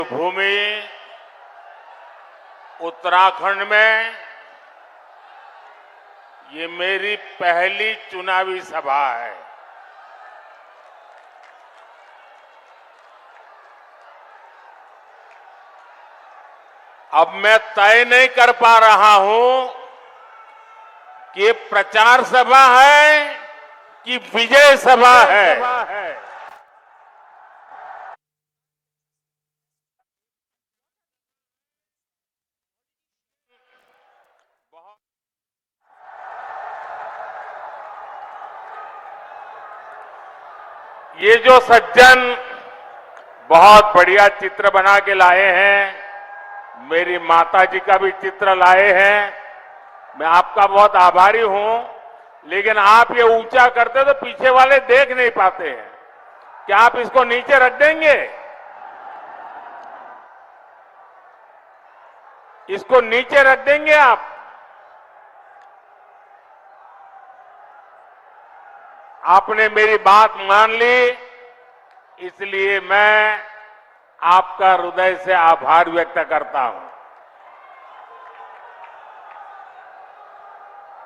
भूमि उत्तराखंड में ये मेरी पहली चुनावी सभा है। अब मैं तय नहीं कर पा रहा हूं कि ये प्रचार सभा है कि विजय सभा है। ये जो सज्जन बहुत बढ़िया चित्र बना के लाए हैं, मेरी माता जी का भी चित्र लाए हैं। मैं आपका बहुत आभारी हूं, लेकिन आप ये ऊंचा करते तो पीछे वाले देख नहीं पाते हैं। क्या आप इसको नीचे रख देंगे? इसको नीचे रख देंगे आप? आपने मेरी बात मान ली, इसलिए मैं आपका हृदय से आभार व्यक्त करता हूं।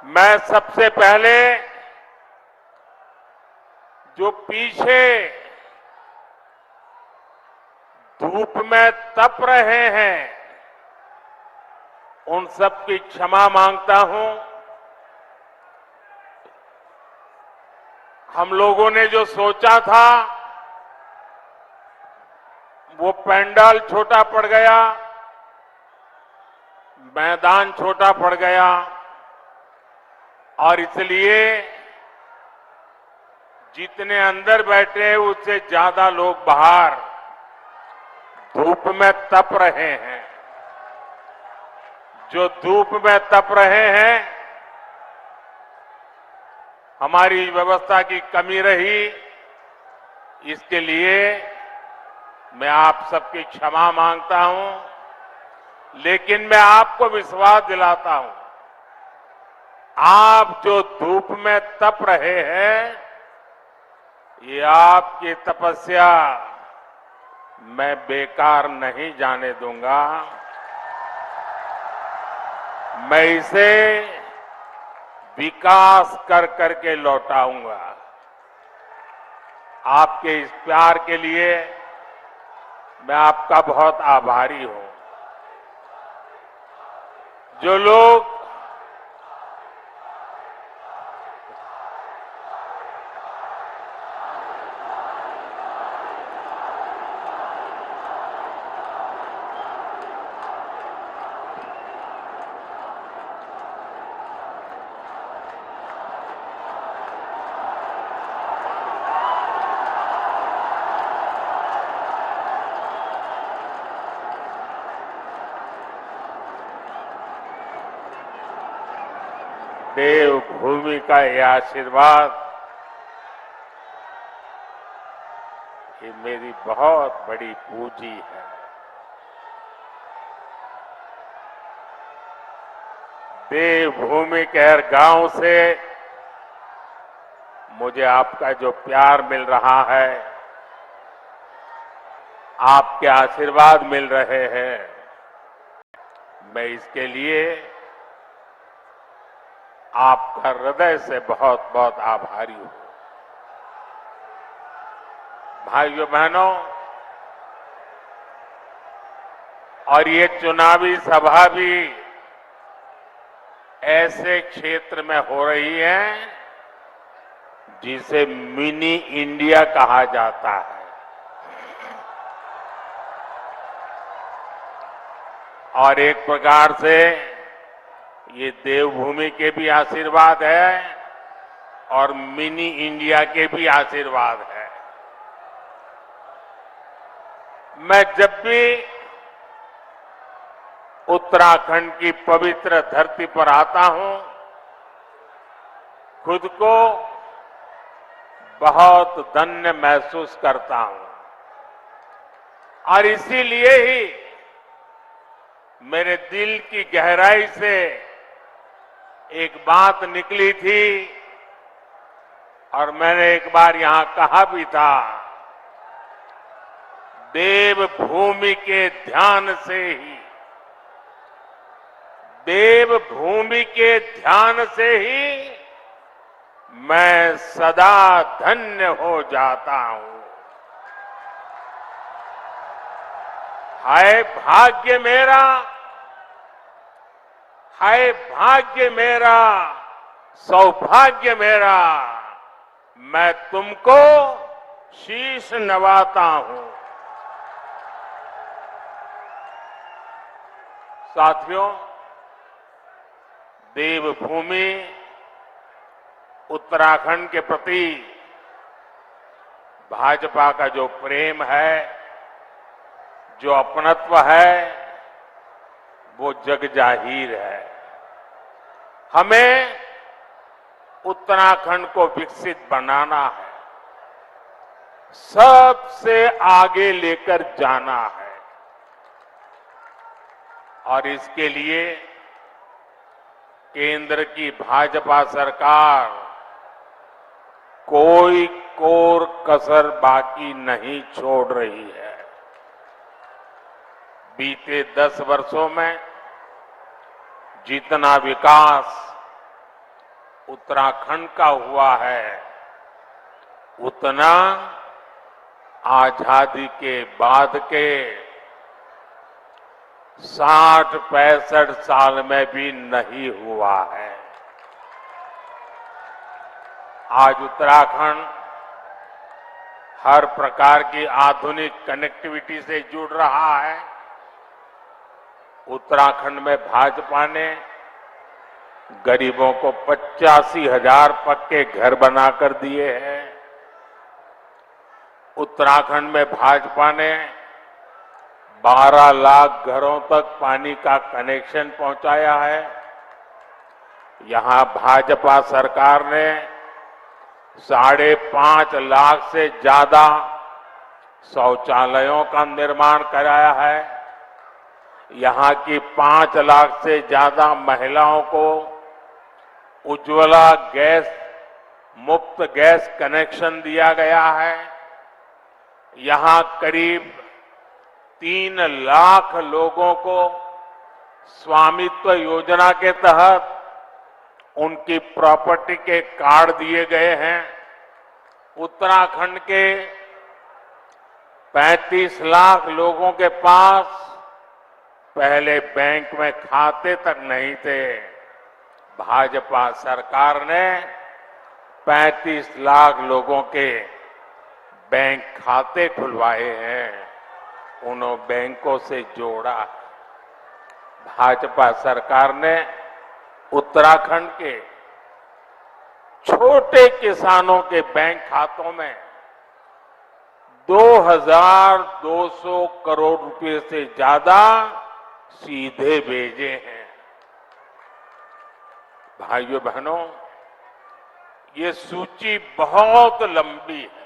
मैं सबसे पहले जो पीछे धूप में तप रहे हैं, उन सब की क्षमा मांगता हूं। हम लोगों ने जो सोचा था वो पंडाल छोटा पड़ गया, मैदान छोटा पड़ गया, और इसलिए जितने अंदर बैठे हैं उससे ज्यादा लोग बाहर धूप में तप रहे हैं। जो धूप में तप रहे हैं, हमारी व्यवस्था की कमी रही, इसके लिए मैं आप सबकी क्षमा मांगता हूं। लेकिन मैं आपको विश्वास दिलाता हूं, आप जो धूप में तप रहे हैं, ये आपकी तपस्या मैं बेकार नहीं जाने दूंगा। मैं इसे विकास कर करके लौटाऊंगा। आपके इस प्यार के लिए मैं आपका बहुत आभारी हूं। जो लोग देवभूमि का यह आशीर्वाद, ये मेरी बहुत बड़ी पूंजी है। देवभूमि के हर गांव से मुझे आपका जो प्यार मिल रहा है, आपके आशीर्वाद मिल रहे हैं, मैं इसके लिए आपका हृदय से बहुत बहुत आभारी हूं। भाइयों बहनों, और ये चुनावी सभा भी ऐसे क्षेत्र में हो रही है जिसे मिनी इंडिया कहा जाता है। और एक प्रकार से ये देवभूमि के भी आशीर्वाद है और मिनी इंडिया के भी आशीर्वाद है। मैं जब भी उत्तराखंड की पवित्र धरती पर आता हूं, खुद को बहुत धन्य महसूस करता हूं। और इसीलिए ही मेरे दिल की गहराई से एक बात निकली थी, और मैंने एक बार यहां कहा भी था, देवभूमि के ध्यान से ही, देवभूमि के ध्यान से ही मैं सदा धन्य हो जाता हूं। हाय भाग्य मेरा, हाय भाग्य मेरा, सौभाग्य मेरा, मैं तुमको शीश नवाता हूं। साथियों, देवभूमि उत्तराखंड के प्रति भाजपा का जो प्रेम है, जो अपनत्व है, वो जग जाहिर है। हमें उत्तराखंड को विकसित बनाना है, सबसे आगे लेकर जाना है, और इसके लिए केंद्र की भाजपा सरकार कोई कोर कसर बाकी नहीं छोड़ रही है। बीते 10 वर्षों में जितना विकास उत्तराखंड का हुआ है, उतना आजादी के बाद के 60-65 साल में भी नहीं हुआ है। आज उत्तराखंड हर प्रकार की आधुनिक कनेक्टिविटी से जुड़ रहा है। उत्तराखंड में भाजपा ने गरीबों को 85,000 पक्के घर बनाकर दिए हैं। उत्तराखंड में भाजपा ने 12 लाख घरों तक पानी का कनेक्शन पहुंचाया है। यहां भाजपा सरकार ने 5.5 लाख से ज्यादा शौचालयों का निर्माण कराया है। यहां की 5 लाख से ज्यादा महिलाओं को उज्ज्वला गैस मुफ्त गैस कनेक्शन दिया गया है। यहां करीब 3 लाख लोगों को स्वामित्व योजना के तहत उनकी प्रॉपर्टी के कार्ड दिए गए हैं। उत्तराखंड के 35 लाख लोगों के पास पहले बैंक में खाते तक नहीं थे। भाजपा सरकार ने 35 लाख लोगों के बैंक खाते खुलवाए हैं, उन्होंने बैंकों से जोड़ा। भाजपा सरकार ने उत्तराखंड के छोटे किसानों के बैंक खातों में 2,200 करोड़ रुपए से ज्यादा सीधे भेजे हैं। भाइयों बहनों, ये सूची बहुत लंबी है,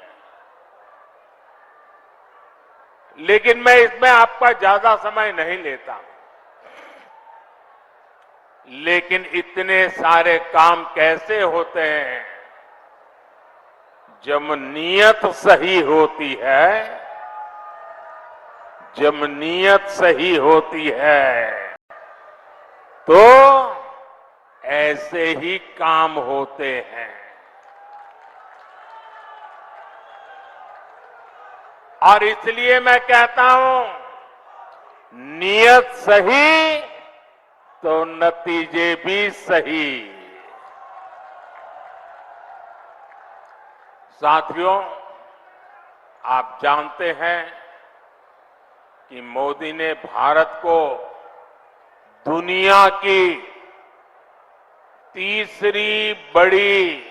लेकिन मैं इसमें आपका ज्यादा समय नहीं लेता। लेकिन इतने सारे काम कैसे होते हैं? जब नीयत सही होती है, जब नीयत सही होती है तो ऐसे ही काम होते हैं। और इसलिए मैं कहता हूं, नीयत सही तो नतीजे भी सही। साथियों, आप जानते हैं कि मोदी ने भारत को दुनिया की तीसरी बड़ी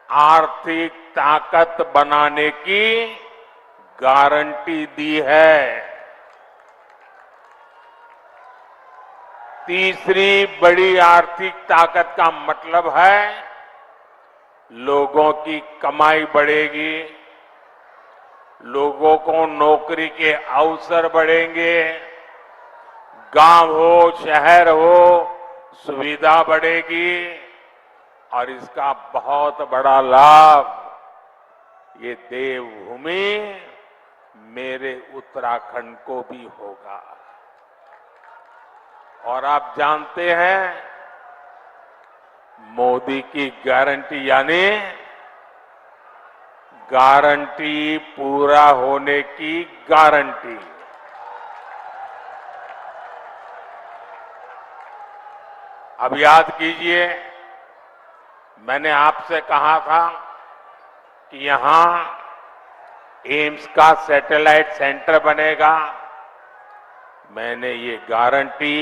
आर्थिक ताकत बनाने की गारंटी दी है। तीसरी बड़ी आर्थिक ताकत का मतलब है लोगों की कमाई बढ़ेगी, लोगों को नौकरी के अवसर बढ़ेंगे, गांव हो शहर हो सुविधा बढ़ेगी, और इसका बहुत बड़ा लाभ ये देवभूमि मेरे उत्तराखंड को भी होगा। और आप जानते हैं, मोदी की गारंटी यानी गारंटी पूरा होने की गारंटी। अब याद कीजिए, मैंने आपसे कहा था कि यहां एम्स का सैटेलाइट सेंटर बनेगा। मैंने ये गारंटी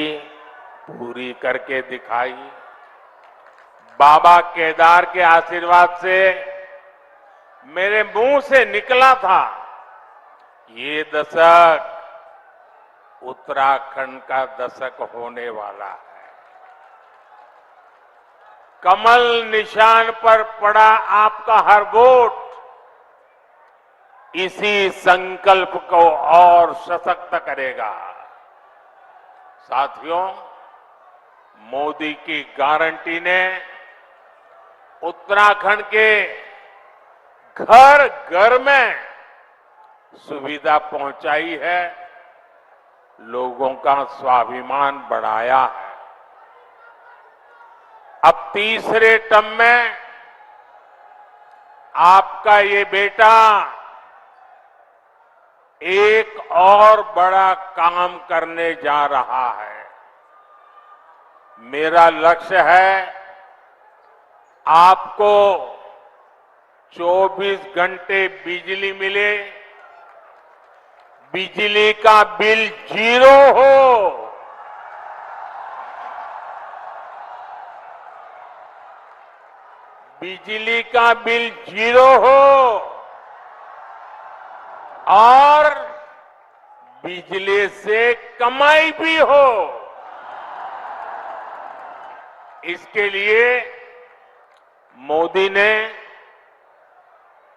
पूरी करके दिखाई। बाबा केदार के आशीर्वाद से मेरे मुंह से निकला था, ये दशक उत्तराखंड का दशक होने वाला है। कमल निशान पर पड़ा आपका हर वोट इसी संकल्प को और सशक्त करेगा। साथियों, मोदी की गारंटी ने उत्तराखंड के घर घर में सुविधा पहुंचाई है, लोगों का स्वाभिमान बढ़ाया है। अब तीसरे टर्म में आपका ये बेटा एक और बड़ा काम करने जा रहा है। मेरा लक्ष्य है आपको 24 घंटे बिजली मिले, बिजली का बिल 0 हो, बिजली का बिल 0 हो और बिजली से कमाई भी हो। इसके लिए मोदी ने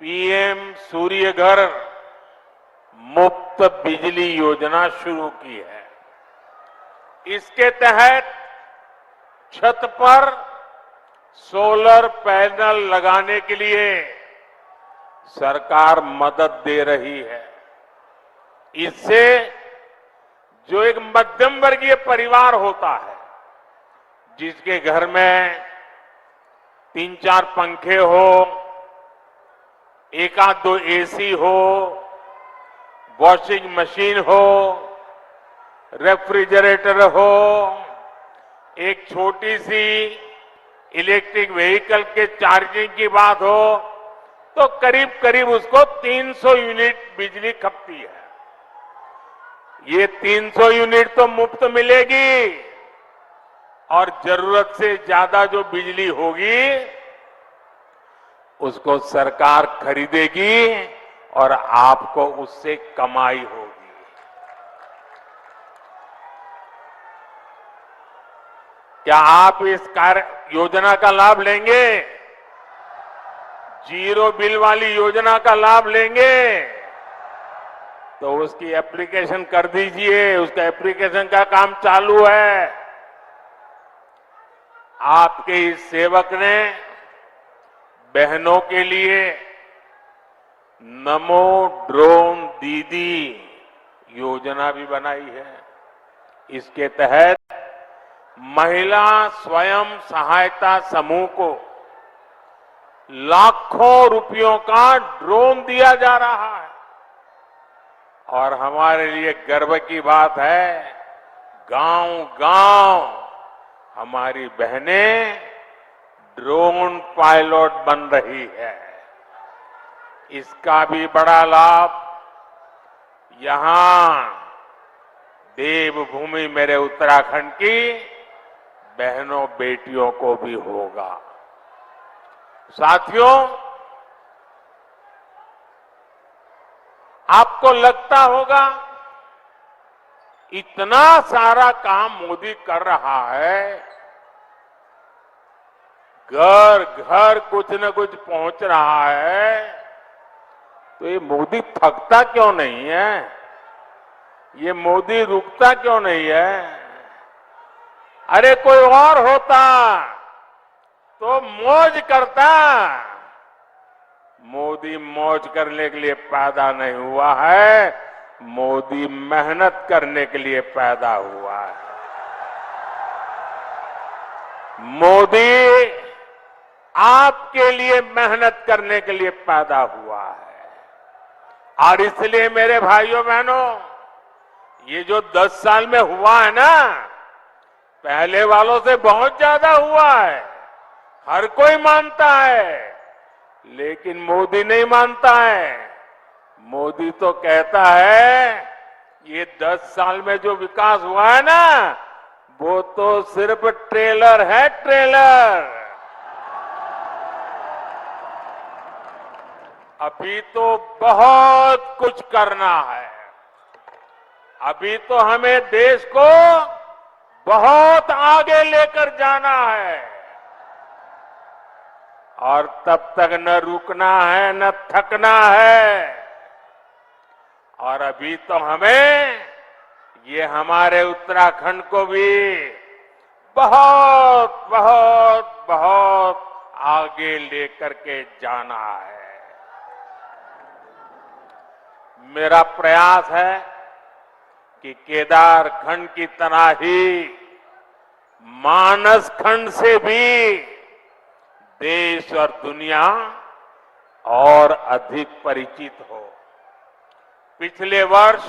पीएम सूर्य घर मुफ्त बिजली योजना शुरू की है। इसके तहत छत पर सोलर पैनल लगाने के लिए सरकार मदद दे रही है। इससे जो एक मध्यम वर्गीय परिवार होता है, जिसके घर में 3-4 पंखे हो, 1-2 एसी हो, वॉशिंग मशीन हो, रेफ्रिजरेटर हो, एक छोटी सी इलेक्ट्रिक व्हीकल के चार्जिंग की बात हो, तो करीब करीब उसको 300 यूनिट बिजली खपती है। ये 300 यूनिट तो मुफ्त मिलेगी और जरूरत से ज्यादा जो बिजली होगी उसको सरकार खरीदेगी और आपको उससे कमाई होगी। क्या आप इस कार्य योजना का लाभ लेंगे? जीरो बिल वाली योजना का लाभ लेंगे? तो उसकी एप्लीकेशन कर दीजिए। उसका एप्लीकेशन का काम चालू है। आपके इस सेवक ने बहनों के लिए नमो ड्रोन दीदी योजना भी बनाई है। इसके तहत महिला स्वयं सहायता समूह को लाखों रुपयों का ड्रोन दिया जा रहा है। और हमारे लिए गर्व की बात है, गांव-गांव हमारी बहनें ड्रोन पायलट बन रही है। इसका भी बड़ा लाभ यहां देवभूमि मेरे उत्तराखंड की बहनों बेटियों को भी होगा। साथियों, आपको लगता होगा इतना सारा काम मोदी कर रहा है, घर घर कुछ न कुछ पहुंच रहा है, तो ये मोदी थकता क्यों नहीं है? ये मोदी रुकता क्यों नहीं है? अरे कोई और होता तो मौज करता, मोदी मौज करने के लिए पैदा नहीं हुआ है, मोदी मेहनत करने के लिए पैदा हुआ है। मोदी आपके लिए मेहनत करने के लिए पैदा हुआ है। और इसलिए मेरे भाइयों बहनों, ये जो 10 साल में हुआ है ना, पहले वालों से बहुत ज्यादा हुआ है। हर कोई मानता है, लेकिन मोदी नहीं मानता है। मोदी तो कहता है ये 10 साल में जो विकास हुआ है ना, वो तो सिर्फ ट्रेलर है, ट्रेलर। अभी तो बहुत कुछ करना है। अभी तो हमें देश को बहुत आगे लेकर जाना है, और तब तक न रुकना है न थकना है। और अभी तो हमें ये हमारे उत्तराखंड को भी बहुत बहुत बहुत आगे लेकर के जाना है। मेरा प्रयास है कि केदार खंड की तरह ही मानस खंड से भी देश और दुनिया और अधिक परिचित हो। पिछले वर्ष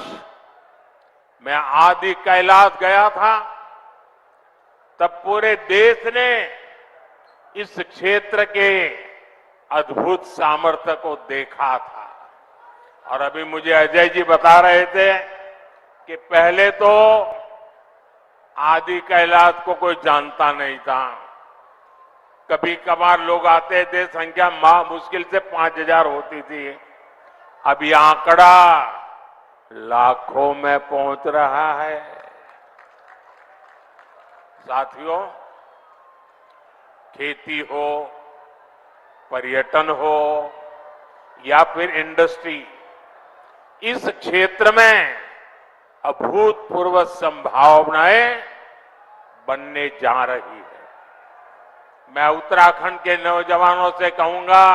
मैं आदि कैलाश गया था, तब पूरे देश ने इस क्षेत्र के अद्भुत सामर्थ्य को देखा था। और अभी मुझे अजय जी बता रहे थे कि पहले तो आदि कैलाश को कोई जानता नहीं था। कभी कभार लोग आते थे, संख्या मुश्किल से 5,000 होती थी। अब ये आंकड़ा लाखों में पहुंच रहा है। साथियों, खेती हो, पर्यटन हो या फिर इंडस्ट्री, इस क्षेत्र में अभूतपूर्व संभावनाएं बनने जा रही है। मैं उत्तराखंड के नौजवानों से कहूंगा,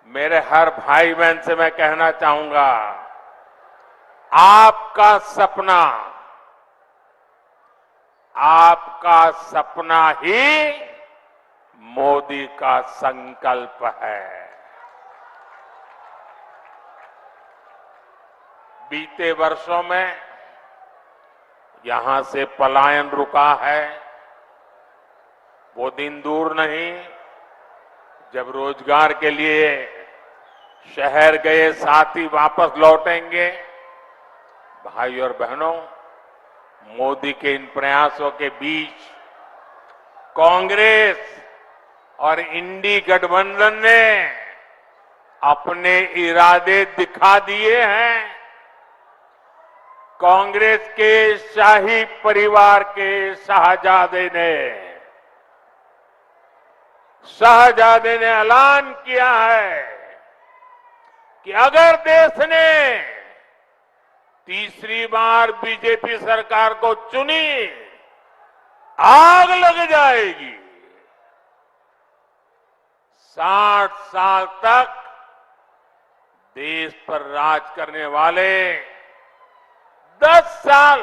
मेरे हर भाई बहन से मैं कहना चाहूंगा, आपका सपना ही मोदी का संकल्प है। बीते वर्षों में यहां से पलायन रुका है। वो दिन दूर नहीं जब रोजगार के लिए शहर गए साथी वापस लौटेंगे। भाई और बहनों, मोदी के इन प्रयासों के बीच कांग्रेस और इंडी गठबंधन ने अपने इरादे दिखा दिए हैं। कांग्रेस के शाही परिवार के शाहजादे ने ऐलान किया है कि अगर देश ने तीसरी बार बीजेपी सरकार को चुनी, आग लग जाएगी। 60 साल तक देश पर राज करने वाले 10 साल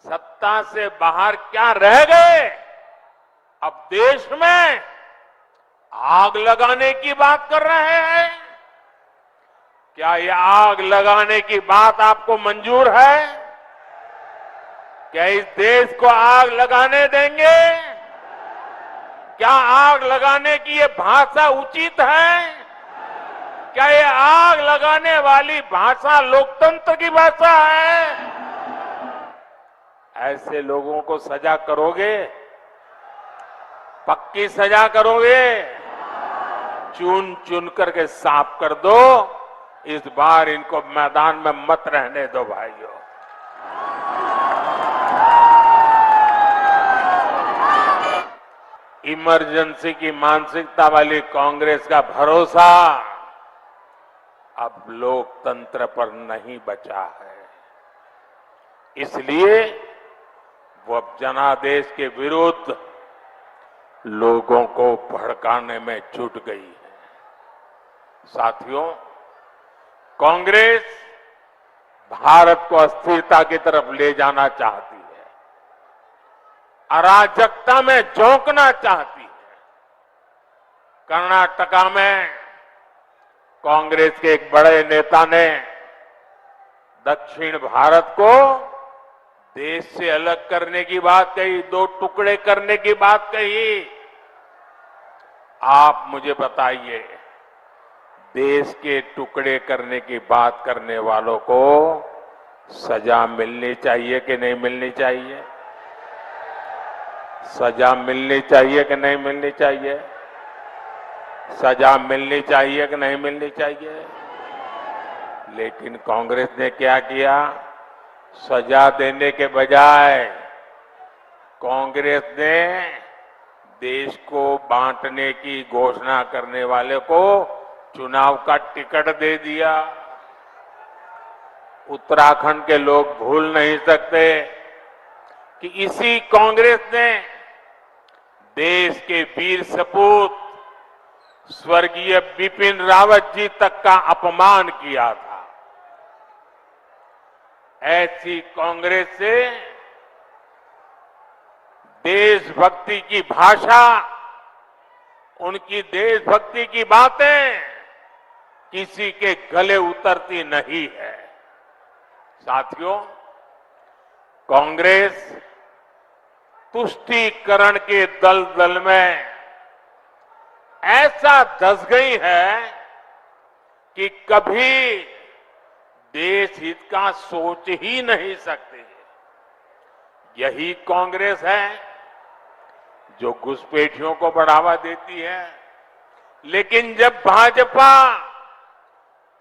सत्ता से बाहर क्या रह गए, अब देश में आग लगाने की बात कर रहे हैं। क्या ये आग लगाने की बात आपको मंजूर है? क्या इस देश को आग लगाने देंगे? क्या आग लगाने की ये भाषा उचित है? क्या ये आग लगाने वाली भाषा लोकतंत्र की भाषा है? ऐसे लोगों को सजा करोगे? पक्की सजा करोगे? चुन चुन करके साफ कर दो। इस बार इनको मैदान में मत रहने दो भाइयों। इमरजेंसी की मानसिकता वाली कांग्रेस का भरोसा अब लोकतंत्र पर नहीं बचा है। इसलिए वो अब जनादेश के विरुद्ध लोगों को भड़काने में जुट गई है। साथियों, कांग्रेस भारत को अस्थिरता की तरफ ले जाना चाहती है, अराजकता में झोंकना चाहती है। कर्नाटका में कांग्रेस के एक बड़े नेता ने दक्षिण भारत को देश से अलग करने की बात कही, दो टुकड़े करने की बात कही। आप मुझे बताइए, देश के टुकड़े करने की बात करने वालों को सजा मिलनी चाहिए कि नहीं मिलनी चाहिए? सजा मिलनी चाहिए कि नहीं मिलनी चाहिए? सजा मिलनी चाहिए कि नहीं मिलनी चाहिए? लेकिन कांग्रेस ने क्या किया? सजा देने के बजाय कांग्रेस ने देश को बांटने की घोषणा करने वाले को चुनाव का टिकट दे दिया। उत्तराखंड के लोग भूल नहीं सकते कि इसी कांग्रेस ने देश के वीर सपूत स्वर्गीय बिपिन रावत जी तक का अपमान किया था। ऐसी कांग्रेस से देशभक्ति की भाषा, उनकी देशभक्ति की बातें किसी के गले उतरती नहीं है। साथियों, कांग्रेस तुष्टीकरण के दलदल में ऐसा धंस गई है कि कभी देश हित का सोच ही नहीं सकती। यही कांग्रेस है जो घुसपैठियों को बढ़ावा देती है। लेकिन जब भाजपा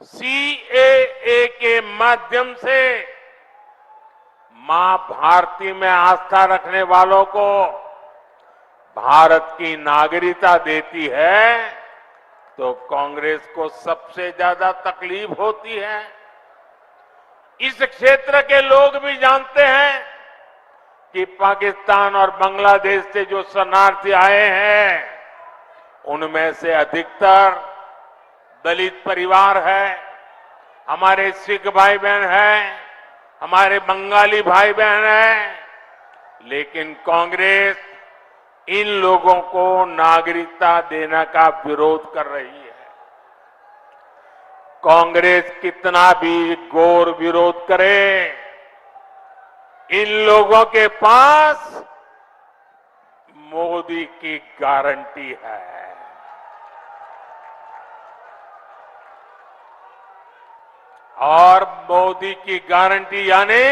सीएए के माध्यम से मां भारती में आस्था रखने वालों को भारत की नागरिकता देती है, तो कांग्रेस को सबसे ज्यादा तकलीफ होती है। इस क्षेत्र के लोग भी जानते हैं कि पाकिस्तान और बांग्लादेश से जो शरणार्थी आए हैं, उनमें से अधिकतर दलित परिवार है, हमारे सिख भाई बहन हैं, हमारे बंगाली भाई बहन हैं। लेकिन कांग्रेस इन लोगों को नागरिकता देने का विरोध कर रही है। कांग्रेस कितना भी घोर विरोध करे, इन लोगों के पास मोदी की गारंटी है। और मोदी की गारंटी यानी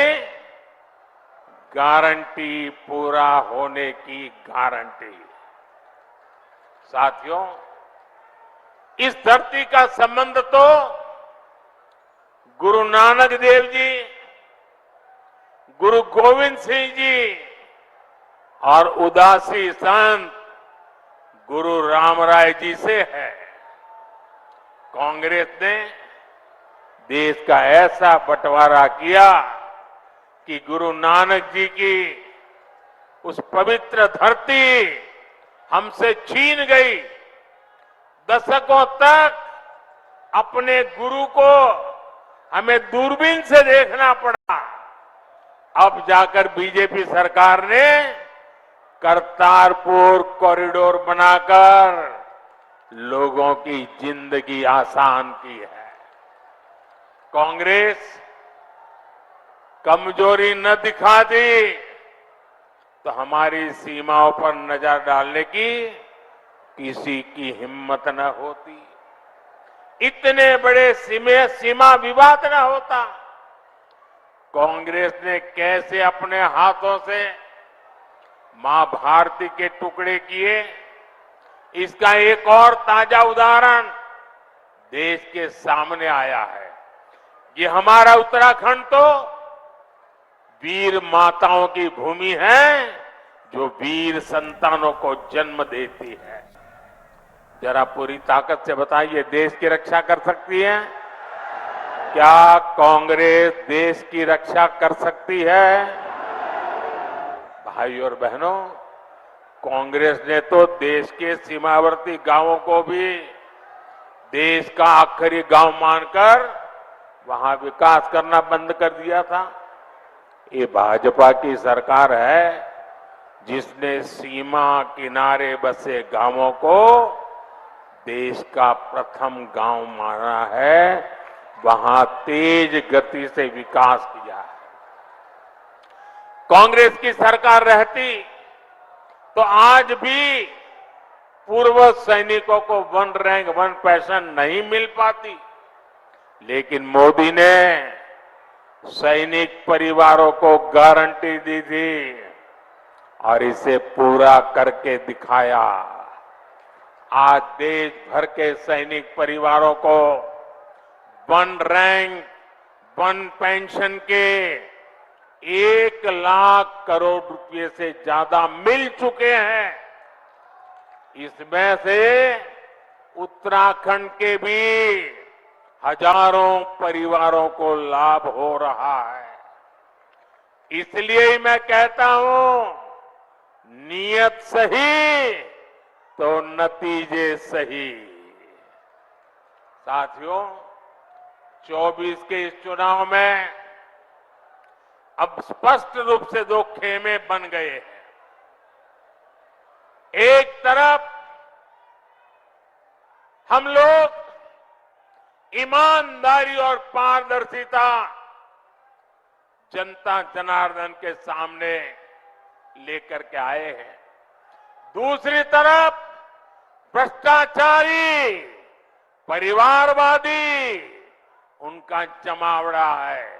गारंटी पूरा होने की गारंटी। साथियों, इस धरती का संबंध तो गुरु नानक देव जी, गुरु गोविंद सिंह जी और उदासी संत गुरु रामराय जी से है। कांग्रेस ने देश का ऐसा बंटवारा किया कि गुरु नानक जी की उस पवित्र धरती हमसे छीन गई। दशकों तक अपने गुरु को हमें दूरबीन से देखना पड़ा। अब जाकर बीजेपी सरकार ने करतारपुर कॉरिडोर बनाकर लोगों की जिंदगी आसान की है। कांग्रेस कमजोरी न दिखा दी तो हमारी सीमाओं पर नजर डालने की किसी की हिम्मत न होती, इतने बड़े सीमा विवाद न होता। कांग्रेस ने कैसे अपने हाथों से मां भारती के टुकड़े किए, इसका एक और ताजा उदाहरण देश के सामने आया है। ये हमारा उत्तराखंड तो वीर माताओं की भूमि है, जो वीर संतानों को जन्म देती है। जरा पूरी ताकत से बताइए, देश की रक्षा कर सकती है? क्या कांग्रेस देश की रक्षा कर सकती है? भाई और बहनों, कांग्रेस ने तो देश के सीमावर्ती गांवों को भी देश का आखिरी गांव मानकर वहां विकास करना बंद कर दिया था। ये भाजपा की सरकार है जिसने सीमा किनारे बसे गांवों को देश का प्रथम गांव माना है, वहां तेज गति से विकास किया है। कांग्रेस की सरकार रहती तो आज भी पूर्व सैनिकों को वन रैंक वन पेंशन नहीं मिल पाती, लेकिन मोदी ने सैनिक परिवारों को गारंटी दी थी और इसे पूरा करके दिखाया। आज देश भर के सैनिक परिवारों को वन रैंक वन पेंशन के 1 लाख करोड़ रुपए से ज्यादा मिल चुके हैं। इसमें से उत्तराखंड के भी हजारों परिवारों को लाभ हो रहा है। इसलिए ही मैं कहता हूं, नीयत सही तो नतीजे सही। साथियों, 24 के इस चुनाव में अब स्पष्ट रूप से 2 खेमे बन गए हैं। एक तरफ हम लोग ईमानदारी और पारदर्शिता जनता जनार्दन के सामने लेकर के आए हैं। दूसरी तरफ भ्रष्टाचारी, परिवारवादी, उनका जमावड़ा है।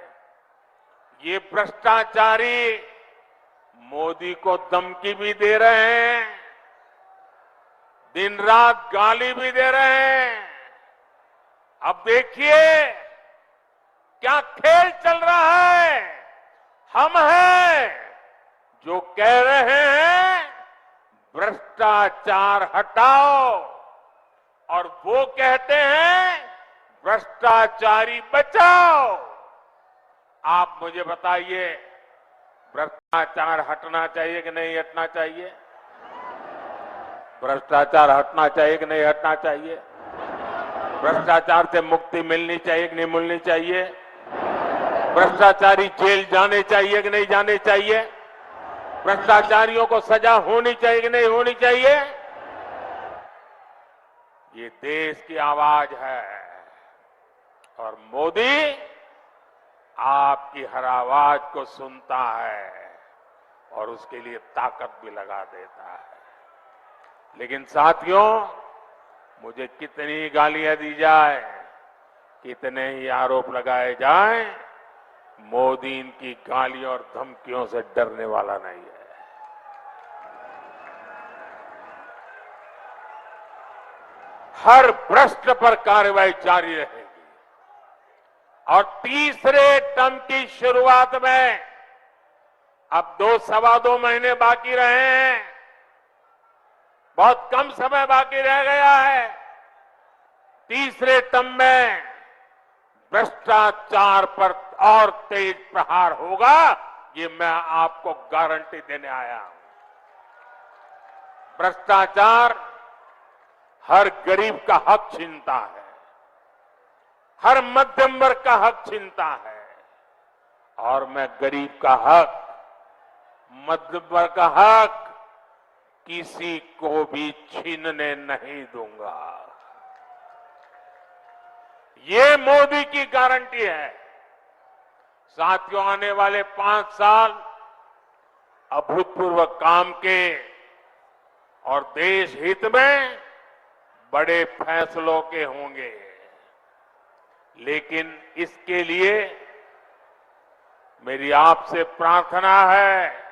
ये भ्रष्टाचारी मोदी को धमकी भी दे रहे हैं, दिन रात गाली भी दे रहे हैं। अब देखिए क्या खेल चल रहा है। हम हैं जो कह रहे हैं भ्रष्टाचार हटाओ, और वो कहते हैं भ्रष्टाचारी बचाओ। आप मुझे बताइए, भ्रष्टाचार हटना चाहिए कि नहीं हटना चाहिए? भ्रष्टाचार हटना चाहिए कि नहीं हटना चाहिए? भ्रष्टाचार से मुक्ति मिलनी चाहिए कि नहीं मिलनी चाहिए? भ्रष्टाचारी जेल जाने चाहिए कि नहीं जाने चाहिए? भ्रष्टाचारियों को सजा होनी चाहिए कि नहीं होनी चाहिए? ये देश की आवाज है और मोदी आपकी हर आवाज को सुनता है और उसके लिए ताकत भी लगा देता है। लेकिन साथियों, मुझे कितनी गालियां दी जाए, कितने ही आरोप लगाए जाएं, मोदी इनकी गालियों और धमकियों से डरने वाला नहीं है। हर भ्रष्ट पर कार्रवाई जारी रहेगी और तीसरे टर्म की शुरुआत में अब 2-2.25 महीने बाकी रहे हैं, बहुत कम समय बाकी रह गया है। तीसरे टर्म में भ्रष्टाचार पर और तेज प्रहार होगा, ये मैं आपको गारंटी देने आया हूं। भ्रष्टाचार हर गरीब का हक छीनता है, हर मध्यम वर्ग का हक छीनता है, और मैं गरीब का हक, मध्यम वर्ग का हक किसी को भी छीनने नहीं दूंगा। ये मोदी की गारंटी है। साथियों, आने वाले 5 साल अभूतपूर्व काम के और देश हित में बड़े फैसलों के होंगे, लेकिन इसके लिए मेरी आपसे प्रार्थना है,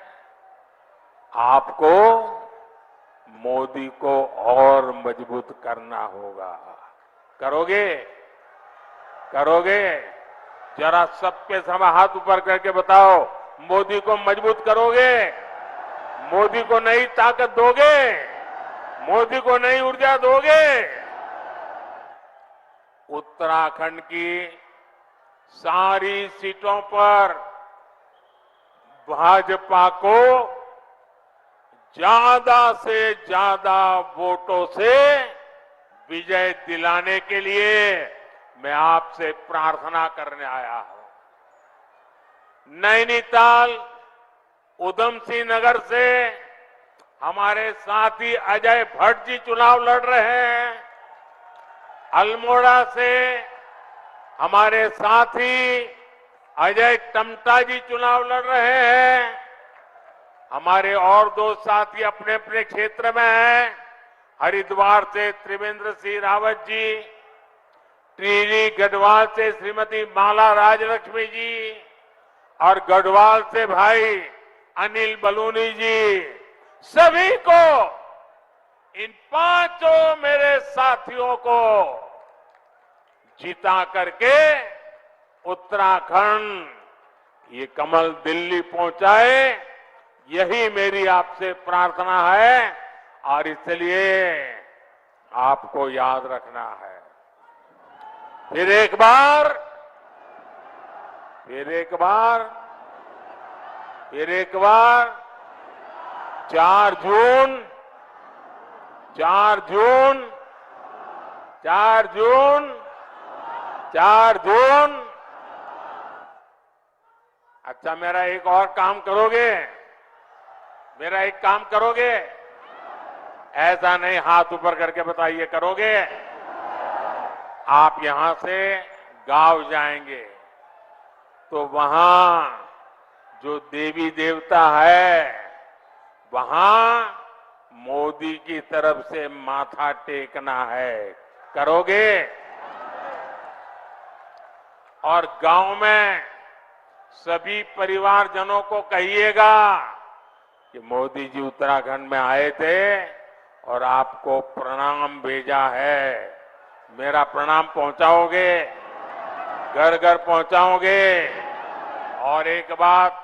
आपको मोदी को और मजबूत करना होगा। करोगे? करोगे? जरा सबके समय हाथ ऊपर करके बताओ, मोदी को मजबूत करोगे? मोदी को नई ताकत दोगे? मोदी को नई ऊर्जा दोगे? उत्तराखंड की सारी सीटों पर भाजपा को ज्यादा से ज्यादा वोटों से विजय दिलाने के लिए मैं आपसे प्रार्थना करने आया हूं। नैनीताल उधम सिंह नगर से हमारे साथी अजय भट्ट जी चुनाव लड़ रहे हैं। अल्मोड़ा से हमारे साथी अजय टमटा जी चुनाव लड़ रहे हैं। हमारे और दो साथी अपने अपने क्षेत्र में हैं। हरिद्वार से त्रिवेंद्र सिंह रावत जी, टिहरी गढ़वाल से श्रीमती माला राजलक्ष्मी जी और गढ़वाल से भाई अनिल बलूनी जी, सभी को, इन पांचों मेरे साथियों को जिता करके उत्तराखंड ये कमल दिल्ली पहुंचाए, यही मेरी आपसे प्रार्थना है और इसलिए आपको याद रखना है। फिर एक बार 4 जून 4 जून। अच्छा, मेरा एक और काम करोगे? मेरा एक काम करोगे? ऐसा नहीं, हाथ ऊपर करके बताइए, करोगे? आप यहां से गांव जाएंगे तो वहां जो देवी देवता है, वहां मोदी की तरफ से माथा टेकना है। करोगे? और गांव में सभी परिवारजनों को कहिएगा कि मोदी जी उत्तराखंड में आए थे और आपको प्रणाम भेजा है। मेरा प्रणाम पहुंचाओगे? घर घर पहुंचाओगे? और एक बात,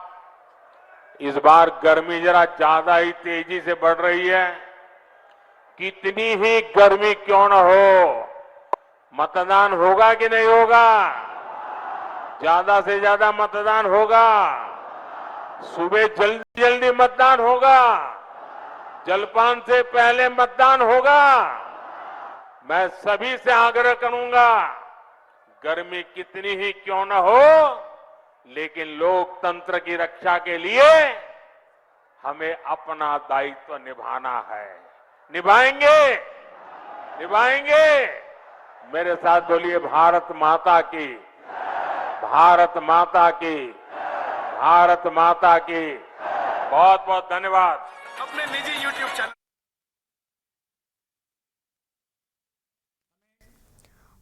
इस बार गर्मी जरा ज्यादा ही तेजी से बढ़ रही है। कितनी ही गर्मी क्यों न हो, मतदान होगा कि नहीं होगा? ज्यादा से ज्यादा मतदान होगा। सुबह जल्दी जल्दी मतदान होगा। जलपान से पहले मतदान होगा। मैं सभी से आग्रह करूंगा, गर्मी कितनी ही क्यों न हो, लेकिन लोकतंत्र की रक्षा के लिए हमें अपना दायित्व निभाना है। निभाएंगे? निभाएंगे? मेरे साथ बोलिए, भारत माता की, भारत माता की, भारत माता की। बहुत बहुत धन्यवाद। अपने निजी YouTube चैनल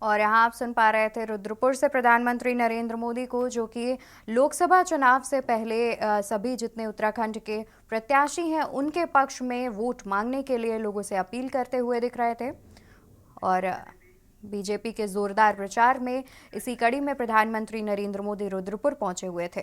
और यहाँ आप सुन पा रहे थे रुद्रपुर से प्रधानमंत्री नरेंद्र मोदी को, जो कि लोकसभा चुनाव से पहले सभी जितने उत्तराखंड के प्रत्याशी हैं उनके पक्ष में वोट मांगने के लिए लोगों से अपील करते हुए दिख रहे थे। और बीजेपी के जोरदार प्रचार में इसी कड़ी में प्रधानमंत्री नरेंद्र मोदी रुद्रपुर पहुंचे हुए थे।